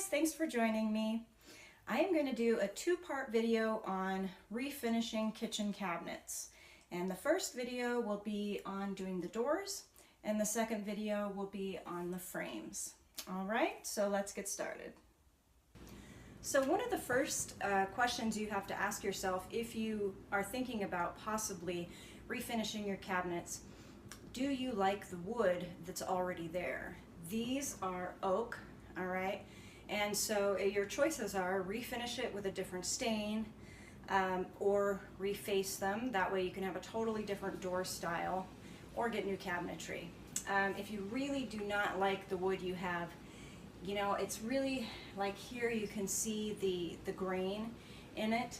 thanks for joining me. I am going to do a two-part video on refinishing kitchen cabinets. And the first video will be on doing the doors, and the second video will be on the frames. All right, so let's get started. So one of the first questions you have to ask yourself if you are thinking about possibly refinishing your cabinets, do you like the wood that's already there? These are oak, all right? And so your choices are refinish it with a different stain or reface them. That way you can have a totally different door style or get new cabinetry. If you really do not like the wood you have, you know, it's really like here you can see the grain in it.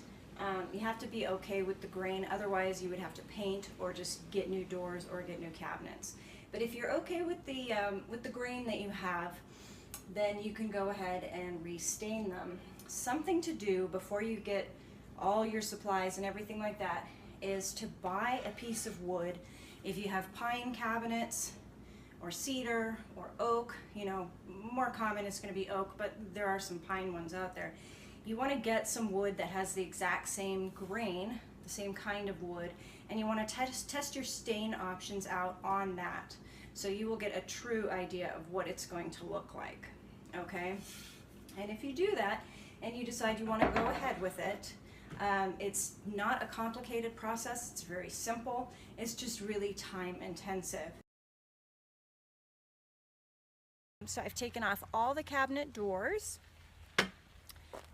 You have to be okay with the grain, otherwise you would have to paint or just get new doors or get new cabinets. But if you're okay with the grain that you have, then you can go ahead and restain them. Something to do before you get all your supplies and everything like that is to buy a piece of wood. If you have pine cabinets or cedar or oak, you know, more common is going to be oak, but there are some pine ones out there. You want to get some wood that has the exact same grain, the same kind of wood, and you want to test your stain options out on that, so you will get a true idea of what it's going to look like. Okay, and if you do that and you decide you want to go ahead with it, it's not a complicated process. It's very simple. It's just really time intensive. So I've taken off all the cabinet doors,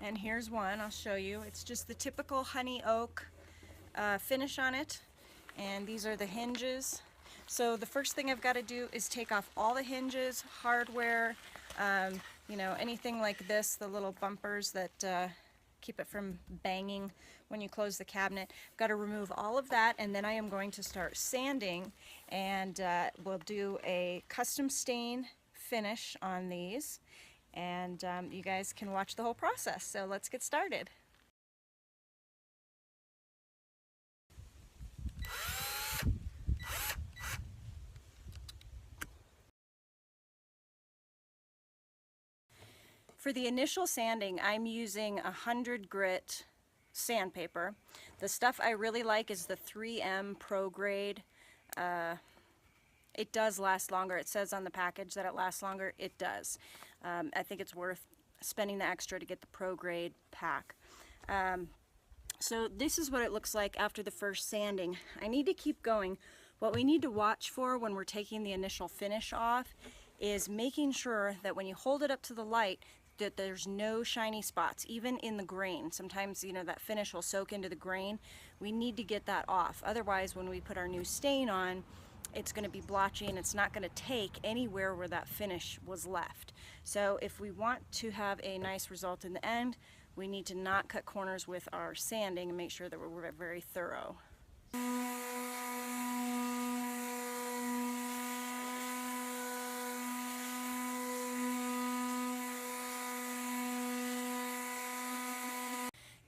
and here's one. I'll show you. It's just the typical honey oak finish on it, and these are the hinges. So the first thing I've got to do is take off all the hinges, hardware, you know, anything like this, the little bumpers that keep it from banging when you close the cabinet. I've got to remove all of that, and then I am going to start sanding, and we'll do a custom stain finish on these, and you guys can watch the whole process. So let's get started. For the initial sanding, I'm using 100 grit sandpaper. The stuff I really like is the 3M Pro Grade. It does last longer. It says on the package that it lasts longer. It does. I think it's worth spending the extra to get the Pro Grade pack. So this is what it looks like after the first sanding. I need to keep going. What we need to watch for when we're taking the initial finish off is making sure that when you hold it up to the light, that there's no shiny spots, even in the grain. Sometimes, you know, that finish will soak into the grain. We need to get that off. Otherwise, when we put our new stain on, it's going to be blotchy and it's not going to take anywhere where that finish was left. So if we want to have a nice result in the end, we need to not cut corners with our sanding and make sure that we're very thorough.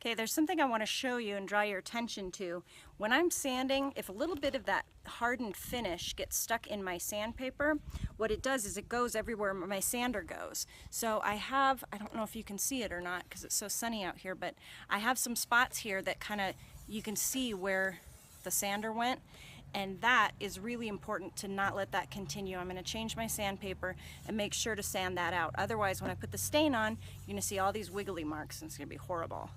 Okay, there's something I want to show you and draw your attention to. When I'm sanding, if a little bit of that hardened finish gets stuck in my sandpaper, what it does is it goes everywhere my sander goes. So I don't know if you can see it or not because it's so sunny out here, but I have some spots here that kind of, you can see where the sander went, and that is really important to not let that continue. I'm going to change my sandpaper and make sure to sand that out. Otherwise, when I put the stain on, you're going to see all these wiggly marks and it's going to be horrible.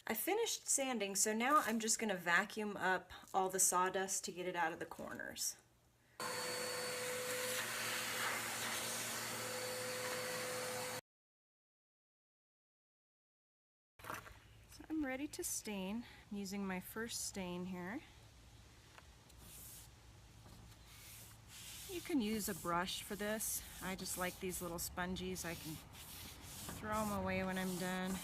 I finished sanding, so now I'm just going to vacuum up all the sawdust to get it out of the corners. ready to stain. I'm using my first stain here. You can use a brush for this. I just like these little sponges. I can throw them away when I'm done.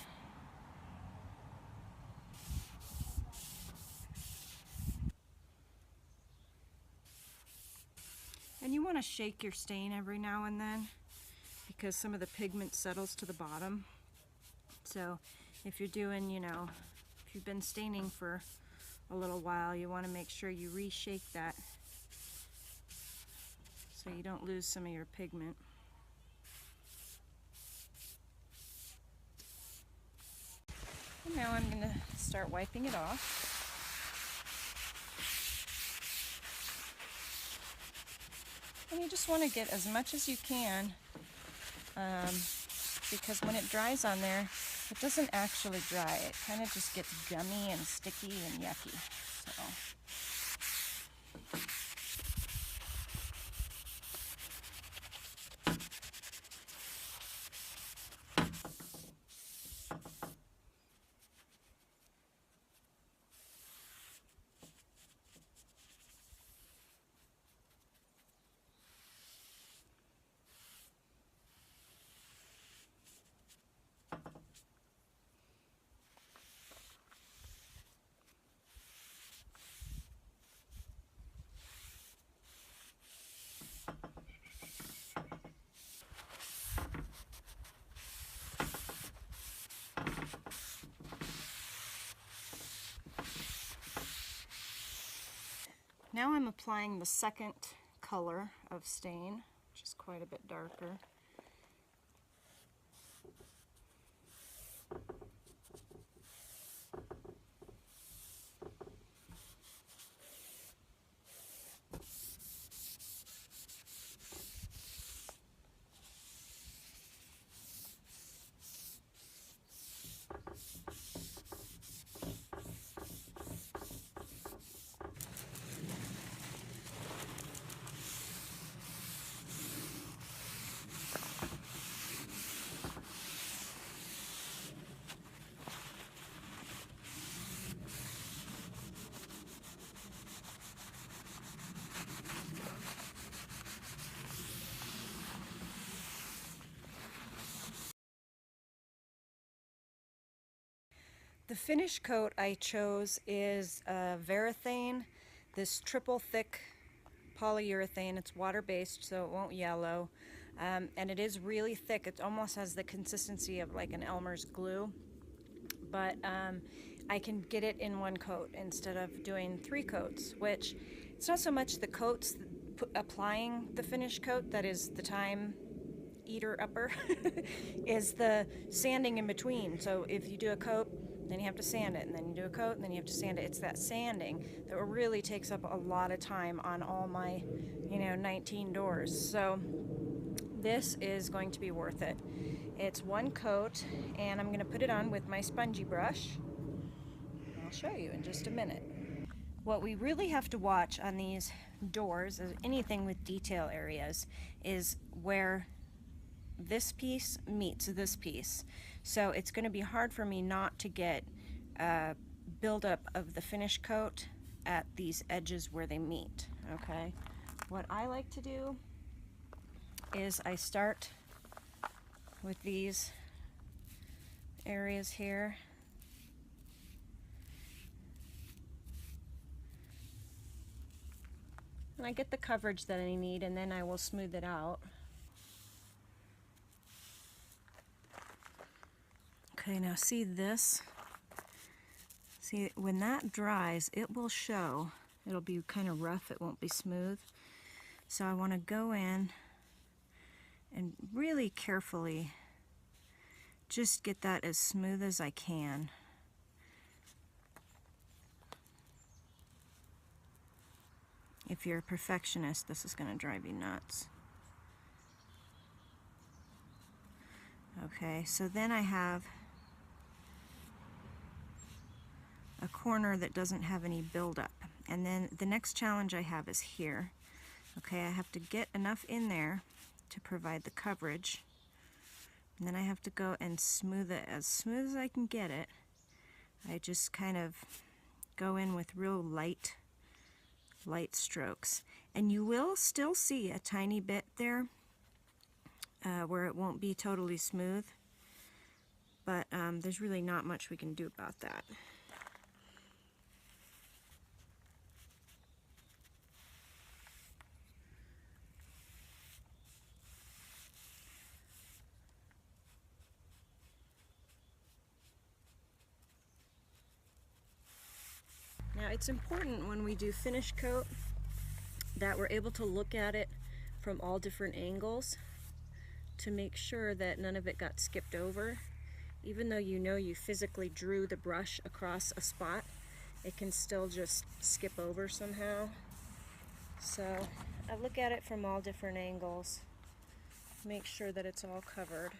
And you want to shake your stain every now and then because some of the pigment settles to the bottom. So if you're doing, if you've been staining for a little while, you want to make sure you reshake that so you don't lose some of your pigment. And now I'm going to start wiping it off. And you just want to get as much as you can because when it dries on there, it doesn't actually dry. It kind of just gets gummy and sticky and yucky. So. Now I'm applying the second color of stain, which is quite a bit darker. The finish coat I chose is Varathane, this triple thick polyurethane. It's water-based, so it won't yellow. And it is really thick. It almost has the consistency of like an Elmer's glue. But I can get it in one coat instead of doing 3 coats, which it's not so much the coats applying the finish coat that is the time eater upper is the sanding in between. So if you do a coat, then you have to sand it, and then you do a coat, and then you have to sand it. It's that sanding that really takes up a lot of time on all my 19 doors. So this is going to be worth it. It's 1 coat, and I'm going to put it on with my spongy brush. I'll show you in just a minute. What we really have to watch on these doors, as anything with detail areas, is where this piece meets this piece. So it's going to be hard for me not to get buildup of the finish coat at these edges where they meet. Okay, what I like to do is I start with these areas here. And I get the coverage that I need, and then I will smooth it out. Okay, now see this? See, when that dries, it will show. It'll be kind of rough, it won't be smooth. So I want to go in and really carefully just get that as smooth as I can. If you're a perfectionist, this is going to drive you nuts. Okay, so then I have a corner that doesn't have any buildup. And then the next challenge I have is here. Okay, I have to get enough in there to provide the coverage. And then I have to go and smooth it as smooth as I can get it I just kind of go in with real light strokes. And you will still see a tiny bit there where it won't be totally smooth, but there's really not much we can do about that. Now it's important when we do finish coat that we're able to look at it from all different angles to make sure that none of it got skipped over. Even though you know you physically drew the brush across a spot, it can still just skip over somehow. So I look at it from all different angles, make sure that it's all covered.